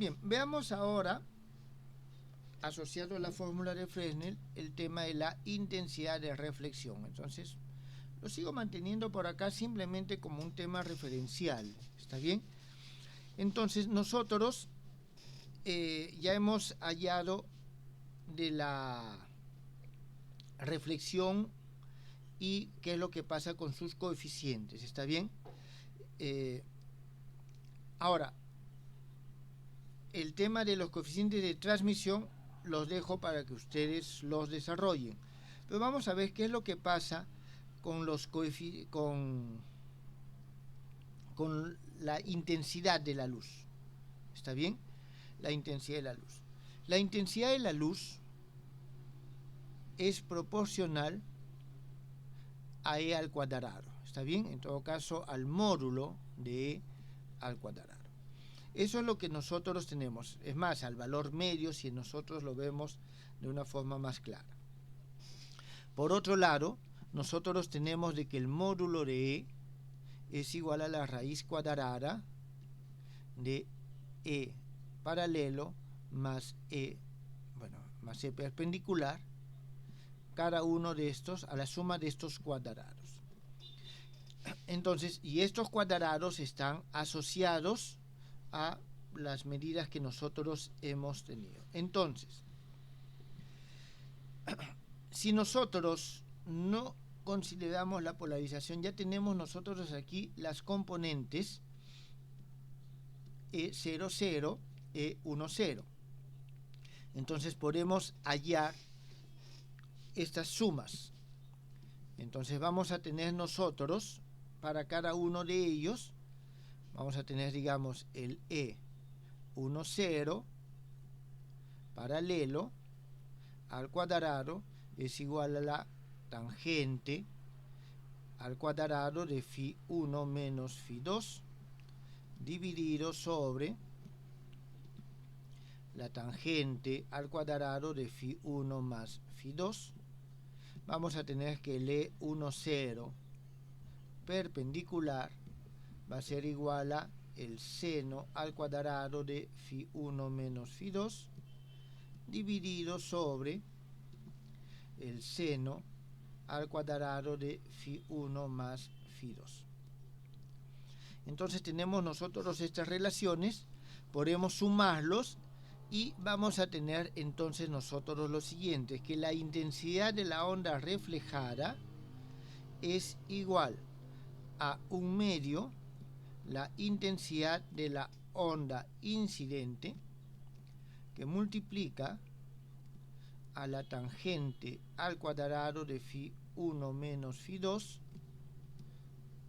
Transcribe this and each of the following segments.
Bien, veamos ahora, asociado a la fórmula de Fresnel, el tema de la intensidad de reflexión. Entonces, lo sigo manteniendo por acá simplemente como un tema referencial. ¿Está bien? Entonces, nosotros ya hemos hallado de la reflexión y qué es lo que pasa con sus coeficientes. ¿Está bien? Ahora, el tema de los coeficientes de transmisión los dejo para que ustedes los desarrollen. Pero vamos a ver qué es lo que pasa con los con la intensidad de la luz. ¿Está bien? La intensidad de la luz. La intensidad de la luz es proporcional a E al cuadrado. ¿Está bien? En todo caso, al módulo de E al cuadrado. Eso es lo que nosotros tenemos. Es más, al valor medio, si nosotros lo vemos de una forma más clara. Por otro lado, nosotros tenemos de que el módulo de E es igual a la raíz cuadrada de E paralelo más E perpendicular, cada uno de estos, a la suma de estos cuadrados. Entonces, y estos cuadrados están asociados a las medidas que nosotros hemos tenido. Entonces, si nosotros no consideramos la polarización, ya tenemos nosotros aquí las componentes E0, 0, E1, 0. Entonces podemos hallar estas sumas. Entonces vamos a tener nosotros, para cada uno de ellos, vamos a tener, digamos, el E1, 0 paralelo al cuadrado es igual a la tangente al cuadrado de φ1 menos φ2 dividido sobre la tangente al cuadrado de φ1 más φ2. Vamos a tener que el E1, 0 perpendicular va a ser igual a el seno al cuadrado de φ1 menos φ2 dividido sobre el seno al cuadrado de φ1 más φ2. Entonces tenemos nosotros estas relaciones, podemos sumarlos y vamos a tener entonces nosotros lo siguiente, que la intensidad de la onda reflejada es igual a 1/2 la intensidad de la onda incidente, que multiplica a la tangente al cuadrado de φ1 menos φ2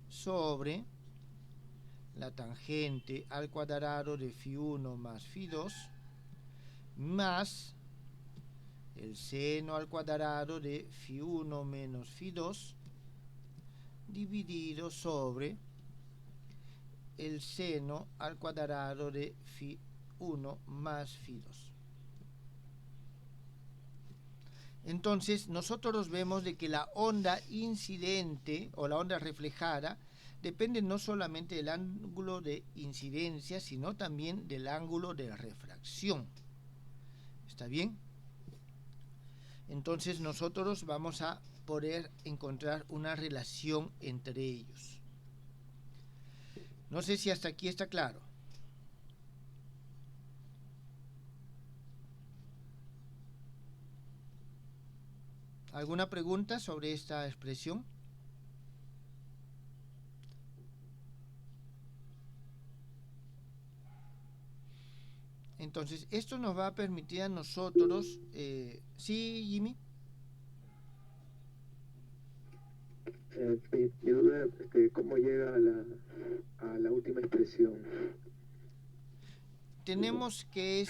sobre la tangente al cuadrado de φ1 más φ2 más el seno al cuadrado de φ1 menos φ2 dividido sobre el seno al cuadrado de φ1 más φ2. Entonces nosotros vemos de que la onda incidente o la onda reflejada depende no solamente del ángulo de incidencia, sino también del ángulo de refracción. ¿Está bien? Entonces nosotros vamos a poder encontrar una relación entre ellos. No sé si hasta aquí está claro. ¿Alguna pregunta sobre esta expresión? Entonces, esto nos va a permitir a nosotros... ¿sí, Jimmy? Mi duda es cómo llega a la última expresión. Tenemos que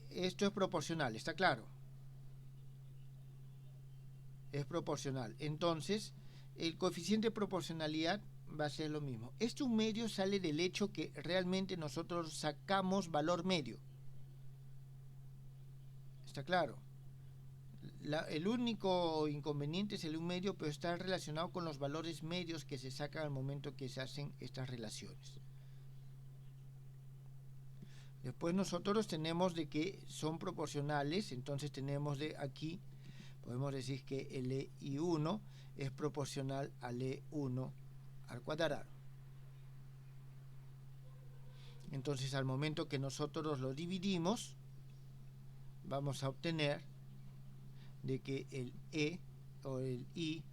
esto es proporcional, ¿está claro? Es proporcional. Entonces, el coeficiente de proporcionalidad va a ser lo mismo. Este 1/2 sale del hecho que realmente nosotros sacamos valor medio. ¿Está claro? El único inconveniente es el 1/2, pero está relacionado con los valores medios que se sacan al momento que se hacen estas relaciones. Después nosotros tenemos de que son proporcionales, entonces tenemos de aquí, podemos decir que el EI1 es proporcional al E1 al cuadrado. Entonces al momento que nosotros lo dividimos, vamos a obtener de que el E o el I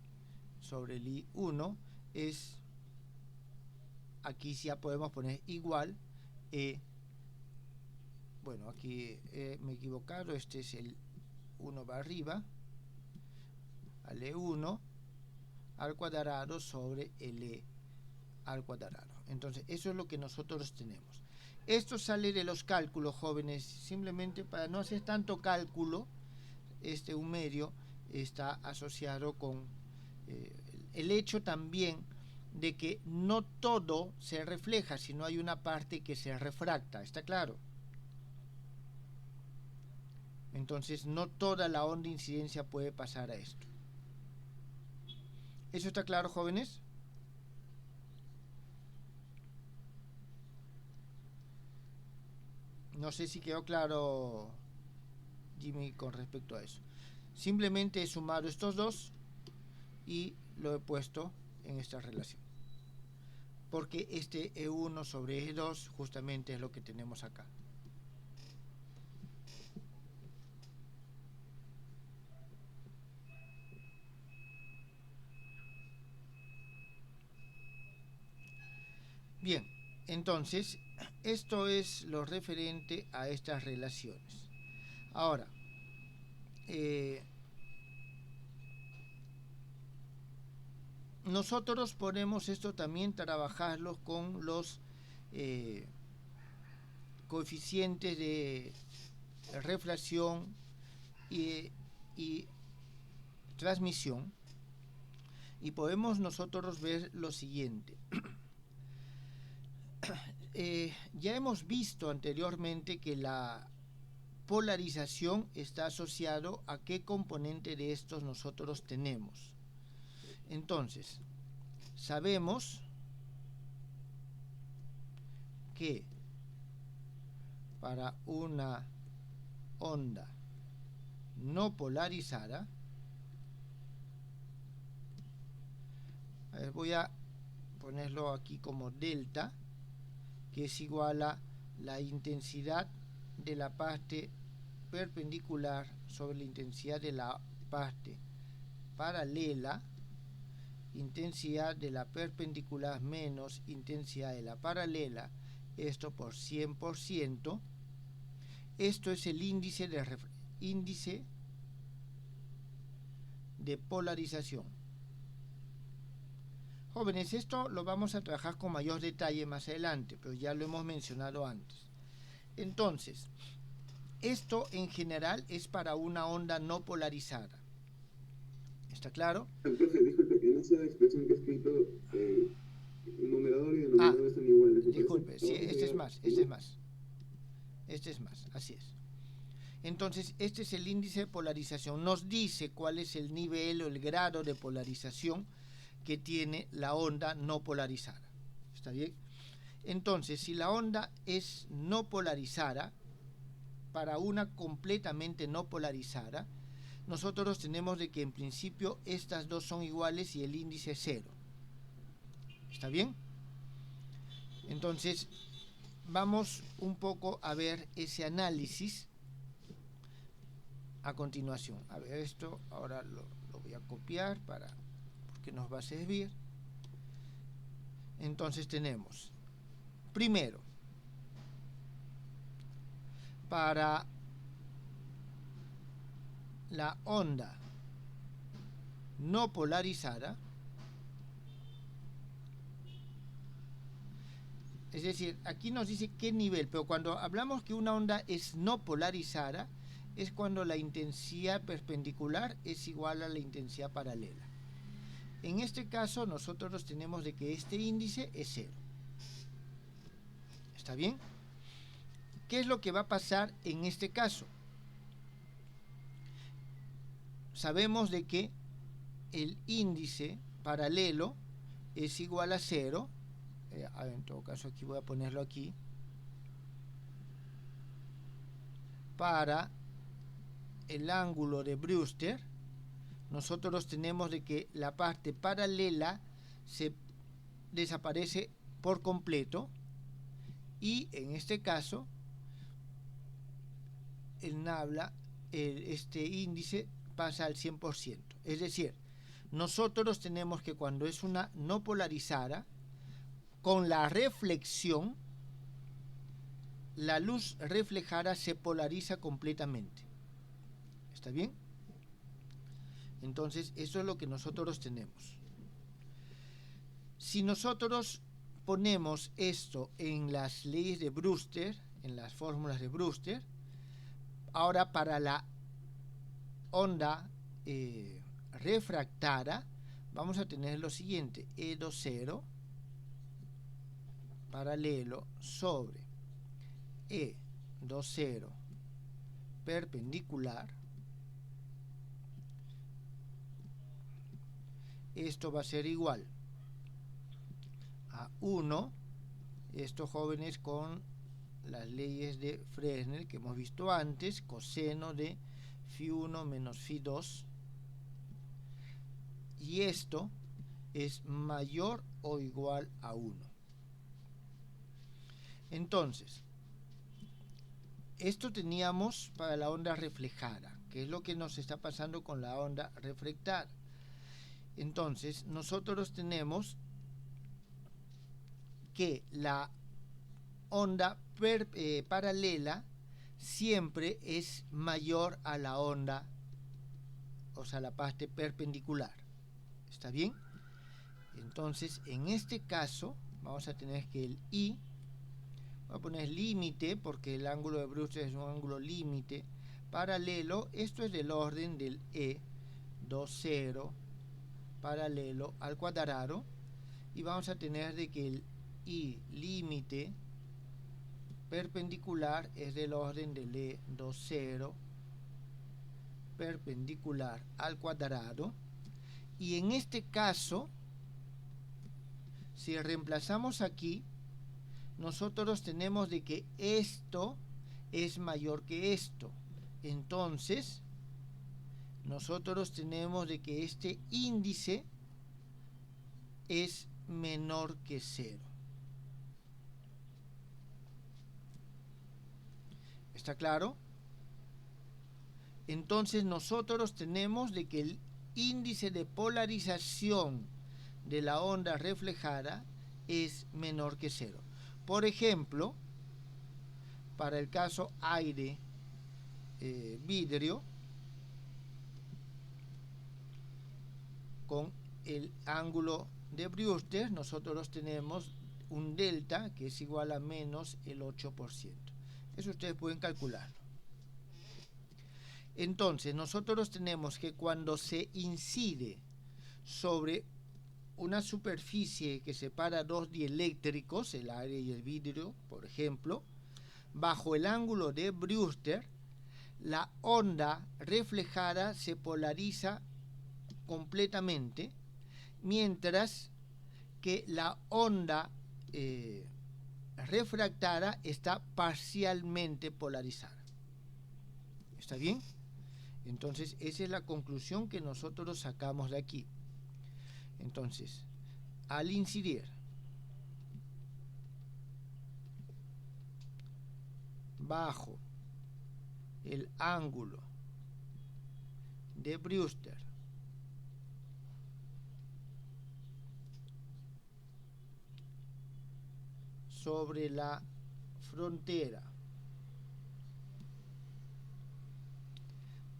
sobre el I1 es, aquí ya podemos poner igual E, bueno, aquí me he equivocado, este es el 1 va arriba, al E1 al cuadrado sobre el E al cuadrado. Entonces eso es lo que nosotros tenemos. Esto sale de los cálculos, jóvenes, simplemente para no hacer tanto cálculo. Un medio está asociado con el hecho también de que no todo se refleja, sino hay una parte que se refracta, ¿está claro? Entonces no toda la onda de incidencia puede pasar a esto. ¿Eso está claro, jóvenes? No sé si quedó claro, Jimmy, con respecto a eso. Simplemente he sumado estos dos y lo he puesto en esta relación. Porque este E1 sobre E2 justamente es lo que tenemos acá. Bien, entonces, esto es lo referente a estas relaciones. Ahora, nosotros podemos esto también trabajarlo con los coeficientes de refracción y transmisión, y podemos nosotros ver lo siguiente. Ya hemos visto anteriormente que la polarización está asociado a qué componente de estos nosotros tenemos. Entonces, sabemos que para una onda no polarizada, voy a ponerlo aquí como delta, que es igual a la intensidad de la parte perpendicular sobre la intensidad de la parte paralela, intensidad de la perpendicular menos intensidad de la paralela, esto por 100%. Esto es el índice de polarización. Jóvenes, esto lo vamos a trabajar con mayor detalle más adelante, pero ya lo hemos mencionado antes. Entonces, esto en general es para una onda no polarizada. ¿Está claro? Profe, disculpe, en esa expresión que he escrito, numerador y denominador están iguales. Disculpe, sí, este es más, así es. Entonces, este es el índice de polarización. Nos dice cuál es el nivel o el grado de polarización que tiene la onda no polarizada. ¿Está bien? Entonces, si la onda es no polarizada, para una completamente no polarizada, nosotros tenemos de que en principio estas dos son iguales y el índice es 0. ¿Está bien? Entonces, vamos un poco a ver ese análisis a continuación. A ver, esto ahora lo voy a copiar porque nos va a servir. Entonces tenemos, primero, para la onda no polarizada, es decir, aquí nos dice qué nivel, pero cuando hablamos que una onda es no polarizada, es cuando la intensidad perpendicular es igual a la intensidad paralela. En este caso nosotros tenemos de que este índice es 0. ¿Está bien? ¿Qué es lo que va a pasar en este caso? Sabemos de que el índice paralelo es igual a 0. En todo caso aquí voy a ponerlo aquí. para el ángulo de Brewster, nosotros tenemos de que la parte paralela se desaparece por completo y en este caso este índice pasa al 100%. Es decir, nosotros tenemos que cuando es una no polarizada, con la reflexión, la luz reflejada se polariza completamente. ¿Está bien? Entonces, eso es lo que nosotros tenemos. Si nosotros ponemos esto en las leyes de Brewster, en las fórmulas de Brewster, ahora para la onda refractada, vamos a tener lo siguiente: E20 paralelo sobre E20 perpendicular. Esto va a ser igual a 1, estos jóvenes con las leyes de Fresnel que hemos visto antes, coseno de φ1 menos φ2, y esto es mayor o igual a 1. Entonces, esto teníamos para la onda reflejada, que es lo que nos está pasando con la onda refractada. Entonces, nosotros tenemos que la onda paralela siempre es mayor a la onda, o sea, la parte perpendicular. ¿Está bien? Entonces, en este caso, vamos a tener que el I, voy a poner límite, porque el ángulo de Brewster es un ángulo límite, paralelo, esto es del orden del E20 paralelo al cuadrado, y vamos a tener de que el I límite perpendicular es del orden del E20 perpendicular al cuadrado, y en este caso, si reemplazamos aquí, nosotros tenemos de que esto es mayor que esto. Entonces, nosotros tenemos de que este índice es menor que 0. ¿Está claro? Entonces nosotros tenemos de que el índice de polarización de la onda reflejada es menor que 0. Por ejemplo, para el caso aire vidrio, con el ángulo de Brewster, nosotros tenemos un delta que es igual a menos el 8%. Eso ustedes pueden calcularlo. Entonces, nosotros tenemos que cuando se incide sobre una superficie que separa dos dieléctricos, el aire y el vidrio, por ejemplo, bajo el ángulo de Brewster, la onda reflejada se polariza completamente, mientras que la onda refractada está parcialmente polarizada. ¿Está bien? Entonces, esa es la conclusión que nosotros sacamos de aquí. Entonces, al incidir bajo el ángulo de Brewster sobre la frontera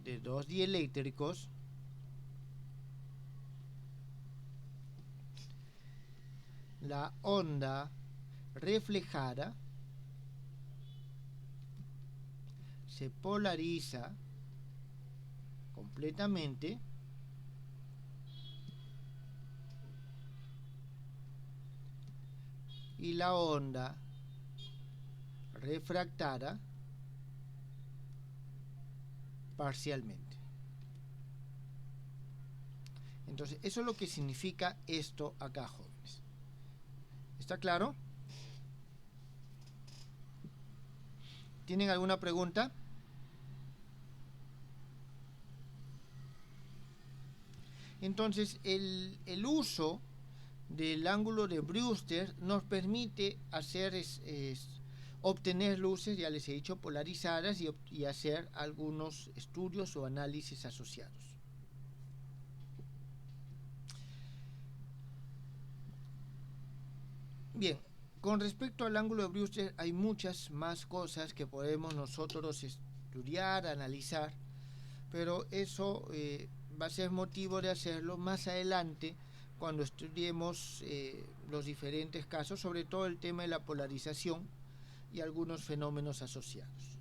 de dos dieléctricos, la onda reflejada se polariza completamente y la onda refractada parcialmente. Entonces, eso es lo que significa esto acá, jóvenes. ¿Está claro? ¿Tienen alguna pregunta? Entonces, el uso del ángulo de Brewster nos permite obtener luces, ya les he dicho, polarizadas y hacer algunos estudios o análisis asociados. Bien, con respecto al ángulo de Brewster hay muchas más cosas que podemos nosotros estudiar, analizar, pero eso va a ser motivo de hacerlo más adelante cuando estudiemos los diferentes casos, sobre todo el tema de la polarización y algunos fenómenos asociados.